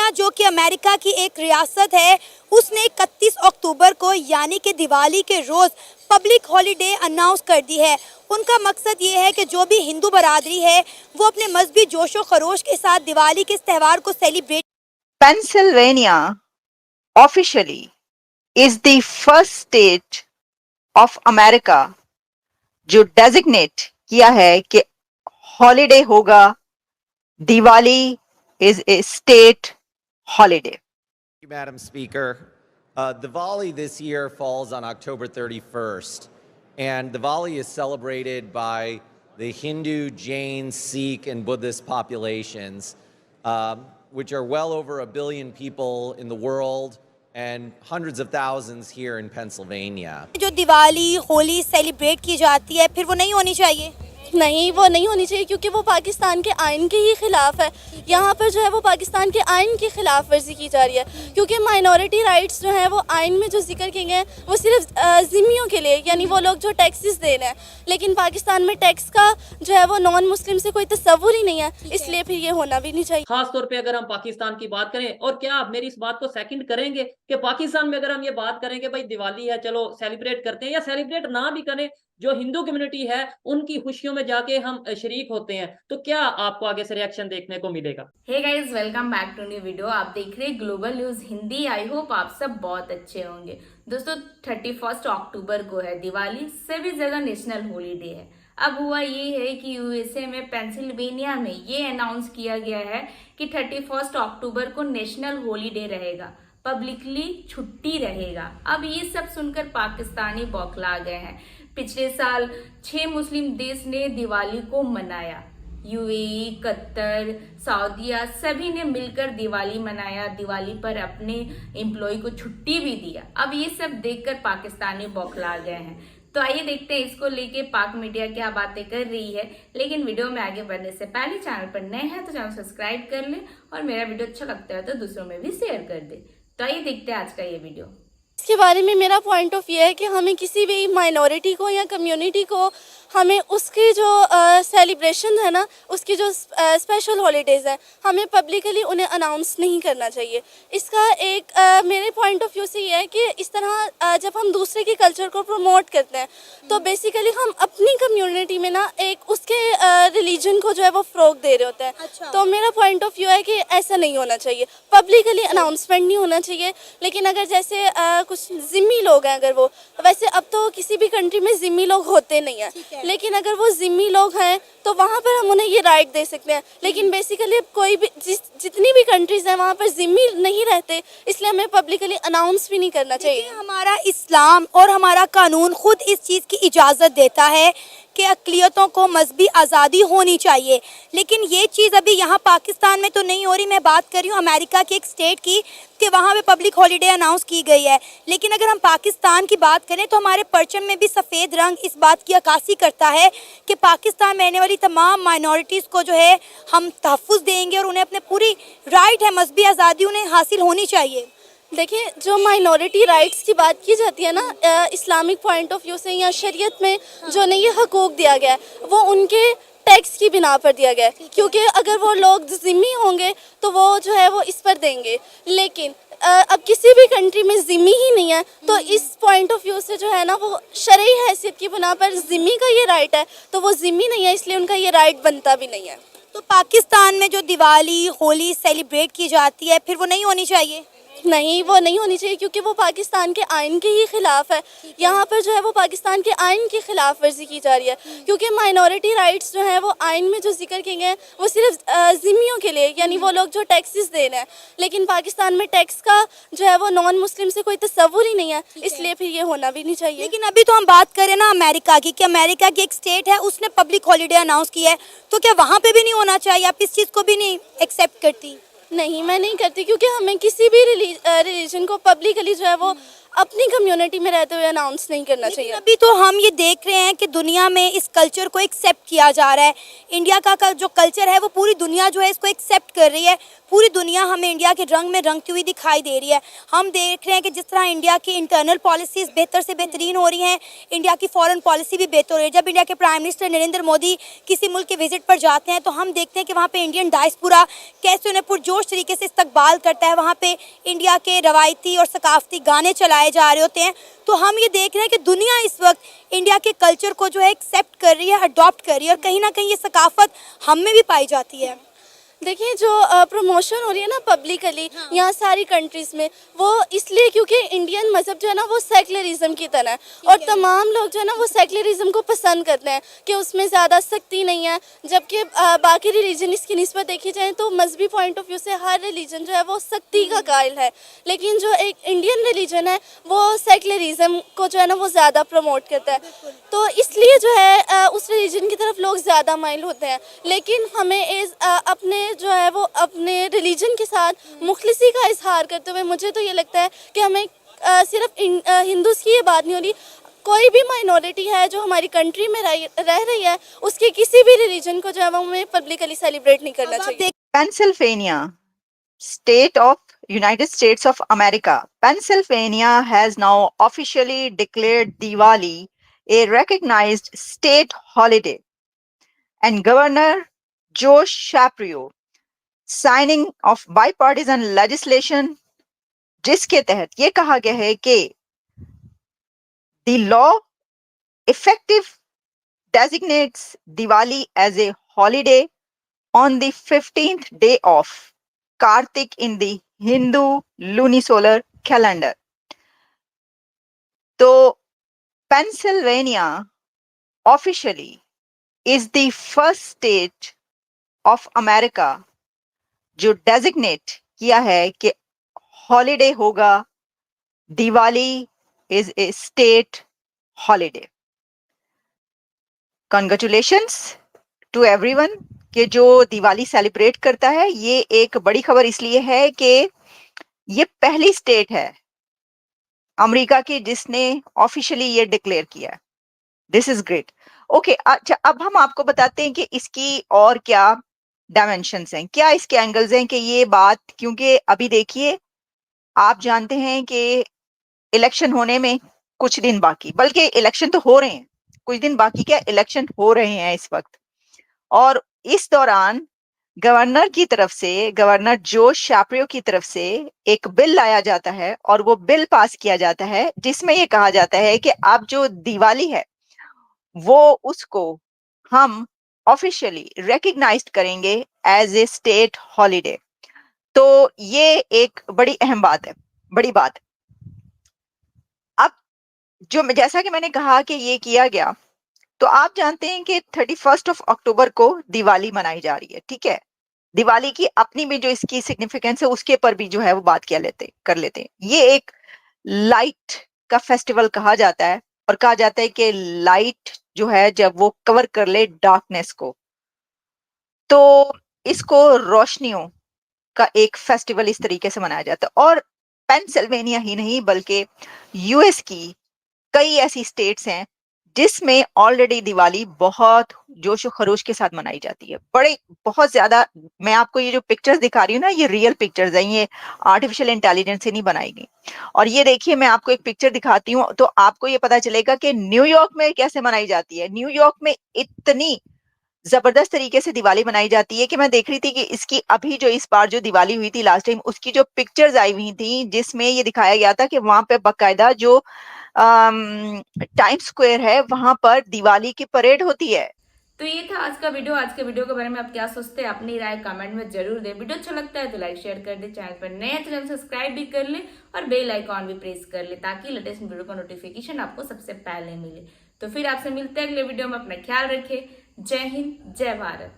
California जो कि America की एक रियासत है, उसने 31 अक्टूबर को यानी कि दिवाली के रोज़ पब्लिक हॉलिडे अनाउंस कर दी है। उनका मकसद ये है कि जो भी हिंदू बरादरी है वो अपने मजहबी जोशो खरोश के साथ दिवाली के इस त्यौहार को celebrate. Pennsylvania officially is the first state of America जो डेजिग्नेट किया है कि हॉलिडे होगा, Diwali is a state holiday. Thank you, Madam Speaker. Diwali this year falls on October 31st, and Diwali is celebrated by the Hindu, Jain, Sikh, and Buddhist populations, which are well over 1 billion people in the world and hundreds of thousands here in Pennsylvania. जो Diwali Holi celebrate की जाती है फिर वो नहीं होनी चाहिए। नहीं, वो नहीं होनी चाहिए क्योंकि वो पाकिस्तान के आइन के ही खिलाफ है। यहाँ पर जो है वो पाकिस्तान के आइन की खिलाफ वर्जी की जा रही है क्योंकि माइनॉरिटी राइट्स जो हैं वो आइन में जो जिक्र किए गए हैं वो सिर्फ ज़िम्मियों के लिए, यानी वो लोग जो टैक्सेस दे रहे हैं, लेकिन पाकिस्तान में टैक्स का जो है वो नॉन मुस्लिम से कोई तस्वुर ही नहीं है, इसलिए फिर ये होना भी नहीं चाहिए। खास तौर पे अगर हम पाकिस्तान की बात करें, और क्या आप मेरी इस बात को सेकंड करेंगे कि पाकिस्तान में अगर हम ये बात करें कि भाई दिवाली है, चलो सेलिब्रेट करते हैं, या सेलिब्रेट ना भी करें, जो हिंदू कम्युनिटी है उनकी खुशियों में जाके हम शरीक होते हैं, तो क्या आपको आगे से रिएक्शन देखने को मिलेगा? Hey guys, welcome back to new video. आप देख रहे हैं global news Hindi. I hope आप सब बहुत अच्छे होंगे। दोस्तों 31 अक्टूबर को है दिवाली, सभी जगह नेशनल हॉलीडे है। अब हुआ ये है कि यूएसए में पेंसिल्वेनिया में ये अनाउंस किया गया है कि 31 अक्टूबर को नेशनल हॉलीडे रहेगा, पब्लिकली छुट्टी रहेगा। अब ये सब सुनकर पाकिस्तानी बौखला गए हैं। पिछले साल 6 मुस्लिम देश ने दिवाली को मनाया, यूएई, कतर, सऊदीया सभी ने मिलकर दिवाली मनाया, दिवाली पर अपने एम्प्लॉय को छुट्टी भी दिया। अब ये सब देखकर पाकिस्तानी बौखला गए हैं। तो आइए देखते हैं इसको लेके पाक मीडिया क्या बातें कर रही है। लेकिन वीडियो में आगे बढ़ने से पहले चैनल पर नए हैं तो चैनल सब्सक्राइब कर ले और मेरा वीडियो अच्छा लगता है तो दूसरों में भी शेयर कर दे। तो आइए देखते हैं आज का ये वीडियो। इसके बारे में मेरा पॉइंट ऑफ व्यू है कि हमें किसी भी माइनॉरिटी को या कम्युनिटी को हमें उसकी जो सेलिब्रेशन है ना, उसकी जो स्पेशल हॉलीडेज़ हैं, हमें पब्लिकली उन्हें अनाउंस नहीं करना चाहिए। इसका एक मेरे पॉइंट ऑफ व्यू से ये है कि इस तरह जब हम दूसरे के कल्चर को प्रमोट करते हैं तो बेसिकली हम अपनी कम्युनिटी में ना एक उसके रिलीजन को जो है वो फ़रोग दे रहे होते हैं। अच्छा। तो मेरा पॉइंट ऑफ व्यू है कि ऐसा नहीं होना चाहिए, पब्लिकली अनाउंसमेंट नहीं होना चाहिए। लेकिन अगर जैसे कुछ ज़िम्मी लोग हैं, अगर वो वैसे अब तो किसी भी कंट्री में ज़िम्मी लोग होते नहीं हैं, लेकिन अगर वो ज़िम्मी लोग हैं तो वहाँ पर हम उन्हें ये राइट दे सकते हैं। लेकिन बेसिकली अब कोई भी जितनी भी कंट्रीज़ हैं वहाँ पर ज़िम्मी नहीं रहते, इसलिए हमें पब्लिकली अनाउंस भी नहीं करना चाहिए। हमारा इस्लाम और हमारा कानून खुद इस चीज़ की इजाज़त देता है कि अक़लियतों को मजहबी आज़ादी होनी चाहिए, लेकिन ये चीज़ अभी यहाँ पाकिस्तान में तो नहीं हो रही। मैं बात कर रही हूँ अमेरिका के एक स्टेट की कि वहाँ पे पब्लिक हॉलिडे अनाउंस की गई है। लेकिन अगर हम पाकिस्तान की बात करें तो हमारे परचम में भी सफ़ेद रंग इस बात की अक्कासी करता है कि पाकिस्तान में रहने वाली तमाम माइनॉरिटीज़ को जो है हम तहफ़्फ़ुज़ देंगे और उन्हें अपने पूरी राइट है, मजहबी आज़ादी उन्हें हासिल होनी चाहिए। देखिए, जो माइनॉरिटी राइट्स की बात की जाती है ना इस्लामिक पॉइंट ऑफ व्यू से या शरीयत में जो नहीं ये हकूक़ दिया गया है वो उनके टैक्स की बिना पर दिया गया है, क्योंकि अगर वो लोग ज़िम्मी होंगे तो वो जो है वो इस पर देंगे। लेकिन अब किसी भी कंट्री में ज़िम्मी ही नहीं है तो इस पॉइंट ऑफ व्यू से जो है ना वो शरई हैसियत की बिना पर ज़िम्मी का ये राइट है, तो वो ज़िम्मी नहीं है, इसलिए उनका ये राइट बनता भी नहीं है। तो पाकिस्तान में जो दिवाली होली सेलिब्रेट की जाती है फिर वो नहीं होनी चाहिए। नहीं, वो नहीं होनी चाहिए क्योंकि वो पाकिस्तान के आइन के ही खिलाफ है। यहाँ पर जो है वो पाकिस्तान के आइन की खिलाफ वर्जी की जा रही है क्योंकि माइनॉरिटी राइट्स जो हैं वो आइन में जो जिक्र किए गए हैं वो सिर्फ ज़िम्मियों के लिए, यानी वो लोग जो टैक्सेस दे रहे हैं, लेकिन पाकिस्तान में टैक्स का जो है वो नॉन मुस्लिम से कोई तस्वुर ही नहीं है, इसलिए फिर ये होना भी नहीं चाहिए। लेकिन अभी तो हम बात करें ना अमेरिका की, कि अमेरिका की एक स्टेट है उसने पब्लिक हॉलीडे अनाउंस किया है, तो क्या वहाँ पे भी नहीं होना चाहिए? आप इस चीज़ को भी नहीं एक्सेप्ट करती? नहीं, मैं नहीं करती क्योंकि हमें किसी भी रिलीजन को पब्लिकली जो है वो अपनी कम्युनिटी में रहते हुए अनाउंस नहीं करना लेकिन चाहिए। अभी तो हम ये देख रहे हैं कि दुनिया में इस कल्चर को एक्सेप्ट किया जा रहा है। इंडिया का जो कल्चर है वो पूरी दुनिया जो है इसको एक्सेप्ट कर रही है। पूरी दुनिया हमें इंडिया के रंग में रंगती हुई दिखाई दे रही है। हम देख रहे हैं कि जिस तरह इंडिया की इंटरनल पॉलिसीज़ बेहतर से बेहतरीन हो रही हैं, इंडिया की फॉरेन पॉलिसी भी बेहतर हो रही है। जब इंडिया के प्राइम मिनिस्टर नरेंद्र मोदी किसी मुल्क के विजिट पर जाते हैं तो हम देखते हैं कि वहाँ पे इंडियन डायस्पोरा कैसे उन्हें पुरजोश तरीके से इस्तकबाल करता है। वहाँ पे इंडिया के रवायती और सकाफती गाने चलाए जा रहे होते हैं। तो हम ये देख रहे हैं कि दुनिया इस वक्त इंडिया के कल्चर को जो है एक्सेप्ट कर रही है, अडॉप्ट कर रही है, और कहीं ना कहीं ये सकाफत हम में भी पाई जाती है। देखिए जो प्रमोशन हो रही है ना पब्लिकली यहाँ सारी कंट्रीज़ में, वो इसलिए क्योंकि इंडियन मज़हब जो है ना वो सेकुलरिज्म की तरह है, और तमाम लोग जो है ना वो सेकुलरिज्म को पसंद करते हैं कि उसमें ज़्यादा सख्ती नहीं है। जबकि बाकी रिलीजन इसकी निस्बत देखी जाए तो मजहबी पॉइंट ऑफ व्यू से हर रिलीजन जो है वो सख्ती का कायल है, लेकिन जो एक इंडियन रिलीजन है वो सेकुलरिज्म को जो है ना वो ज़्यादा प्रमोट करता है। तो इसलिए जो है उस रिलीजन की तरफ लोग ज़्यादा माइल होते हैं। लेकिन हमें अपने जो है वो अपने रिलीजन के साथ मुखलिसी का इजहार करते हुए मुझे तो ये लगता है कि हमें सिर्फ हिंदूज़ की ये बात नहीं हो रही, कोई भी माइनॉरिटी है जो हमारी कंट्री में रह रही है उसके किसी भी रिलीजन को जो है वो हमें पब्लिकली सेलिब्रेट नहीं करना चाहिए। Pennsylvania, state of United States of America. Pennsylvania has now officially declared Diwali a recognized state holiday, and Governor Joe Shapiro signing of bipartisan legislation जिसके तहत ये कहा गया है कि the law effective designates Diwali as a holiday on the 15th day of Kartik in the Hindu lunisolar calendar. तो Pennsylvania officially is the first state of America जो designate किया है कि हॉलिडे होगा, Diwali is a state holiday. Congratulations to everyone कि जो Diwali celebrate करता है। ये एक बड़ी खबर इसलिए है कि ये पहली स्टेट है अमेरिका की जिसने ऑफिशियली ये डिक्लेयर किया है। This is great. ओके, अच्छा अब हम आपको बताते हैं कि इसकी और क्या डायमेंशंस हैं, क्या इसके एंगल्स हैं कि ये बात, क्योंकि अभी देखिए आप जानते हैं कि इलेक्शन होने में कुछ दिन बाकी, बल्कि इलेक्शन तो हो रहे हैं, कुछ दिन बाकी क्या इलेक्शन हो रहे हैं इस वक्त, और इस दौरान गवर्नर की तरफ से, गवर्नर जो शैप्रियो की तरफ से एक बिल लाया जाता है और वो बिल पास किया जाता है जिसमें ये कहा जाता है कि अब जो दिवाली है वो उसको हम ऑफिशियली रिकग्नाइज्ड करेंगे एज ए स्टेट हॉलिडे। तो ये एक बड़ी अहम बात है, बड़ी बात। अब जो जैसा कि मैंने कहा कि ये किया गया, तो आप जानते हैं कि 31 अक्टूबर को दिवाली मनाई जा रही है, ठीक है। दिवाली की अपनी भी जो इसकी सिग्निफिकेंस है उसके पर भी जो है वो बात कर लेते हैं। ये एक लाइट का फेस्टिवल कहा जाता है, और कहा जाता है कि लाइट जो है जब वो कवर कर ले डार्कनेस को, तो इसको रोशनियों का एक फेस्टिवल इस तरीके से मनाया जाता है। और पेंसिल्वेनिया ही नहीं बल्कि यूएस की कई ऐसी स्टेट्स हैं जिसमें ऑलरेडी दिवाली बहुत जोश और खरोश के साथ मनाई जाती है, बड़े बहुत ज्यादा। मैं आपको ये जो पिक्चर्स दिखा रही हूँ ना, ये रियल पिक्चर्स हैं, ये आर्टिफिशियल इंटेलिजेंस से नहीं बनाई गई। और ये देखिए मैं आपको एक पिक्चर दिखाती हूँ तो आपको ये पता चलेगा कि न्यूयॉर्क में कैसे मनाई जाती है। न्यूयॉर्क में इतनी जबरदस्त तरीके से दिवाली मनाई जाती है कि मैं देख रही थी कि इसकी अभी जो इस बार जो दिवाली हुई थी लास्ट टाइम, उसकी जो पिक्चर्स आई हुई थी जिसमें ये दिखाया गया था कि वहां पे बकायदा जो टाइम स्क्वायर है वहां पर दिवाली की परेड होती है। तो ये था आज का वीडियो। आज के वीडियो के बारे में आप क्या सोचते हैं, अपनी राय कमेंट में जरूर दें। वीडियो अच्छा लगता है तो लाइक शेयर कर दे, चैनल पर नए चैनल सब्सक्राइब भी कर ले और बेल आइकॉन भी प्रेस कर ले ताकि लेटेस्ट वीडियो का नोटिफिकेशन आपको सबसे पहले मिले। तो फिर आपसे मिलते हैं अगले वीडियो में। अपना ख्याल रखें। जय हिंद, जय भारत।